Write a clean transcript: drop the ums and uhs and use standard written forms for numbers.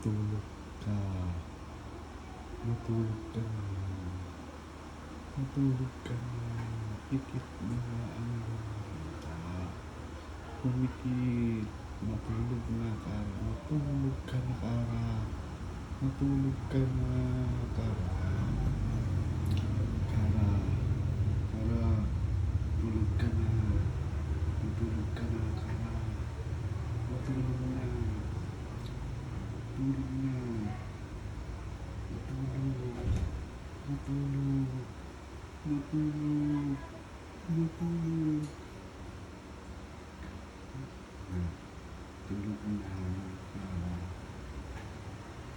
Matulog ka. Matulog ka na. Matulog ka na. Pikit na ang lumita. Pumikit. Matulog na ka. Matulog ka na kara. Matulog ka na kara. Kara. Kara. Tulog ka na. Matulog ka na kara. Matulog na. Matulog na. Matulog. Matulog. Matulog. Matulog. Tulog na.